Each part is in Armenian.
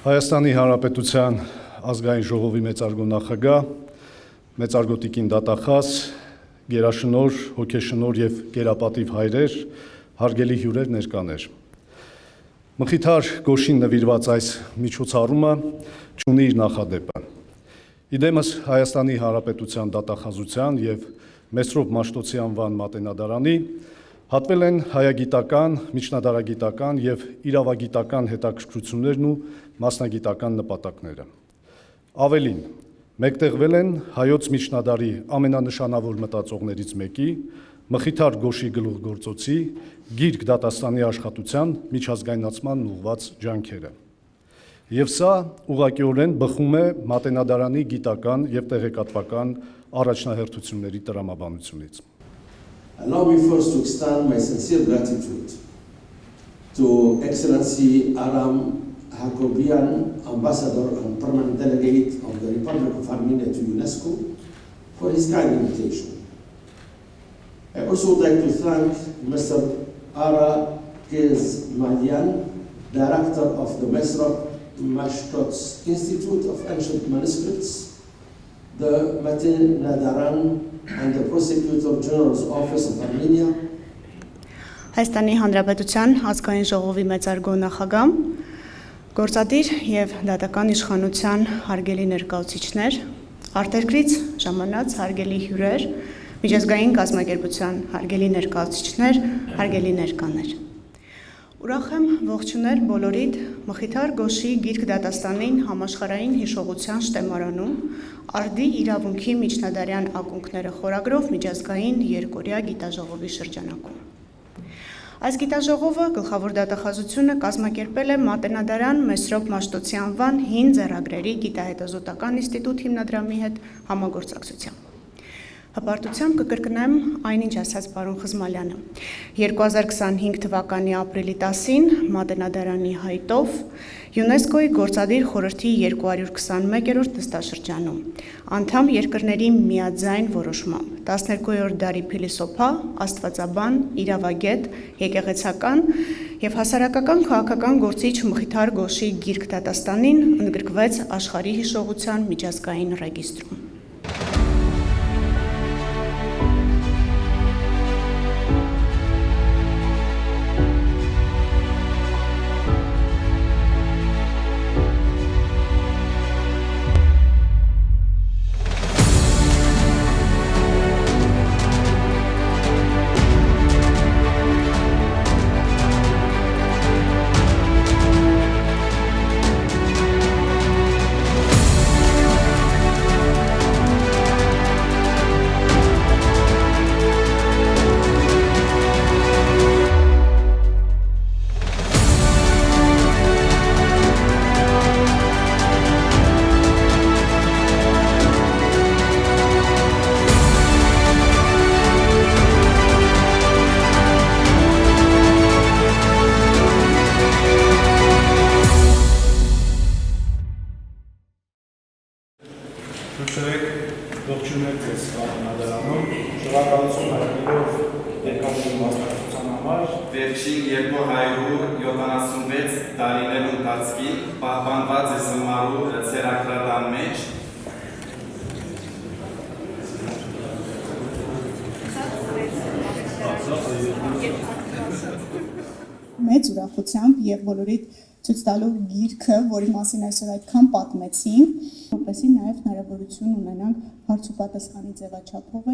Հայաստանի Հանրապետության ազգային ժողովի մեծարգո նախագահ, մեծարգո տիկին դատախազ, գերաշնորհ, հոգեշնորհ եւ գերապատիվ հայրեր, հարգելի հյուրեր, ներկաներ։ Մխիթար Գոշին նվիրված այս միջոցառումը չունի իր նախադեպը։ Իդեմս Հայաստանի Հանրապետության դատախազության եւ Մեսրոպ Մաշտոցի անվան մատենադարանի հատվել են հայագիտական, միջնադարագիտական եւ իրավագիտական հետաքրքրություններն ու մասնագիտական նպատակները։ Ավելին, մեկտեղվել են հայոց միջնադարի ամենանշանավոր մտածողներից մեկի, Մխիթար Գոշի գլուխգործոցի գիրք դատաստանի աշխատության միջազգայնացման ուղղված ջանքերը։ Եվ սա ուղղակիորեն բխում է մատենադարանի գիտական եւ տեղեկատվական առաջնահերթությունների տրամաբանությունից։ Allow me first to extend my sincere gratitude to Excellency Aram Hakobian, Ambassador and Permanent Delegate of the Republic of Armenia to UNESCO, for his kind invitation. I also would like to thank Mr. Ara Kezmadian, Director of the Mesrop Mashtots Institute of Ancient Manuscripts, the Matin Nadaran, and the Prosecutor General's Office of Armenia. Հայաստանի Հանրապետության ազգային ժողովի մեծարգո նախագահ, գործադիր եւ դատական իշխանության հարգելի ներկայացուցիչներ, արտերկրից ժամանած հարգելի հյուրեր, միջազգային կազմակերպության հարգելի ներկայացուցիչներ, հարգելի ներկաներ։ Ուրախ եմ ողջունել բոլորիդ Մխիթար Գոշի գիրք դատաստանին համաշխարհային հիշողության շտեմարանում արդի իրավունքի միջնադարյան ակունքները խորագրով միջազգային երկօրյա գիտաժողովի շրջանակում։ Այս գիտաժողովը գլխավոր դատախազությունը կազմակերպել է Մատենադարան Մեսրոպ Մաշտոցի անվան հին ձեռագրերի գիտահետազոտական ինստիտուտ հիմնադրամի հետ համագործակցությամբ։ Հպարտությամբ կկրկնեմ այնինչ ասաց պարոն Խզմալյանը։ 2025 թվականի ապրիլի 10-ին Մատենադարանի հայտով ՅՈՒՆԵՍԿՕ-ի գործադիր խորհրդի 221-րդ նստաշրջանում անդամ երկրների միաձայն որոշմամբ 12-րդ դարի փիլիսոփա, աստվածաբան, իրավագետ, եկեղեցական եւ հասարակական քաղաքական գործիչ Մխիթար Գոշի գիրք դատաստանին ընդգրկվեց աշխարհի հիշողության միջազգային ռեգիստրում։ Վերջին 276 տարիներ ընթացքին պահպանված է զմարու ցերակրատան մեջ Մեծ ուրախությամբ եւ բոլորիդ ցույց տալու գիրքը, որի մասին այսօր այդքան պատմեցին, որպեսզի նաեւ հնարավորություն ունենանք հարց ու պատասխանի ձևաչափով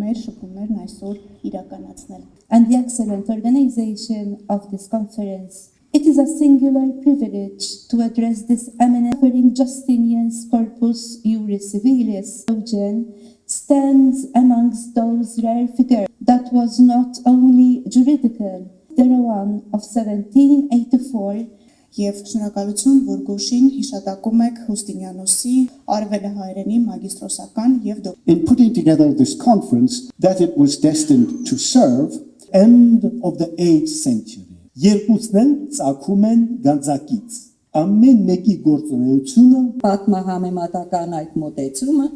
մեր շփումներն այսօր իրականացնել։ And the excellent organization of this conference. It is a singular privilege to address this eminent offering Justinian's Corpus Juris Civilis. Eugen stands amongst those rare figures that was not only juridical, the one of 1784, Եվ շնորհակալություն, որ Գոշին հիշատակում եք Հուստինյանոսի արևելահայերենի մագիստրոսական եւ In putting together this conference that it was destined to serve end of the 8th century. Երկուսն էլ ծագում են Գանձակից։ Ամեն մեկի գործունեությունը պատմահամեմատական այդ մոտեցումը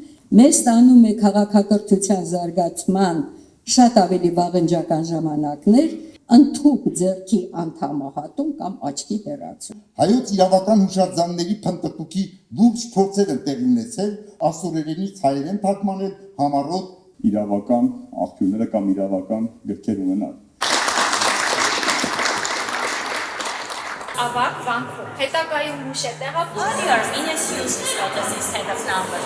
մեզ տանում է քաղաքակրթության զարգացման շատ ավելի վաղնջական ժամանակներ ընդհուպ ձեռքի անդամահատում կամ աչքի հեռացում։ Հայոց իրավական հուշարձանների փնտրտուքի լուրջ փորձեր են տեղի ունեցել ասորերենից հայերեն թարգմանել համառոտ իրավական աղբյուրները կամ իրավական գրքեր ունենալ։ Ավակ Վանքոմ, հետագայում հուշ է տեղափոխվել in use this kind of number.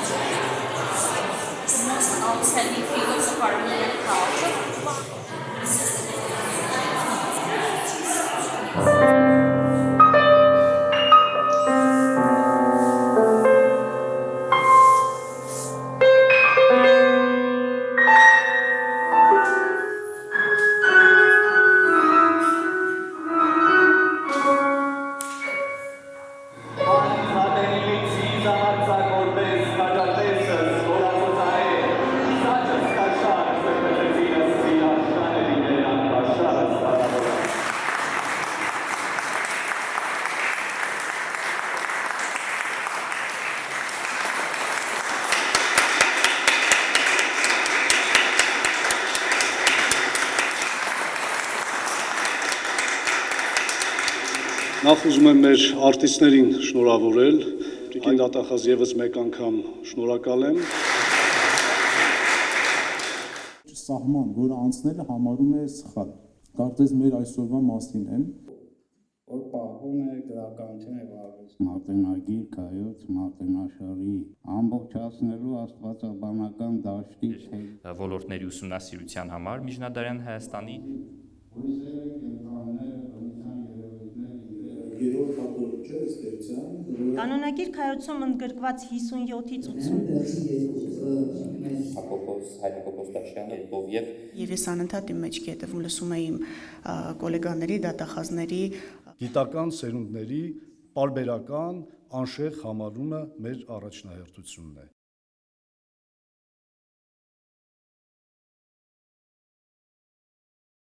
It's most outstanding figures of Armenian culture. Նախ ուզում եմ մեր արտիստներին շնորհավորել, Տիկին դատախազ եւս մեկ անգամ շնորհակալ եմ։ Սահման, որը անցնելը համարում է սխալ։ Կարծես մեր այսօրվա մասին են։ Որ պահում է գրականություն եւ արվեստ մատենագիր կայոց մատենաշարի ամբողջացնելու աստվածաբանական դաշտի ոլորտների ուսումնասիրության համար Միջնադարյան Հայաստանի Կանոնագիր կայացում ընդգրկված 57-ից 80 Հակոբոս Դաշյանը Եվ ես անընդհատ իմ մեջքի հետևում լսում էի իմ գոլեգաների, դատախազների Գիտական սերունդների պարբերական անշեղ համարումը մեր առաջնահերթությունն է։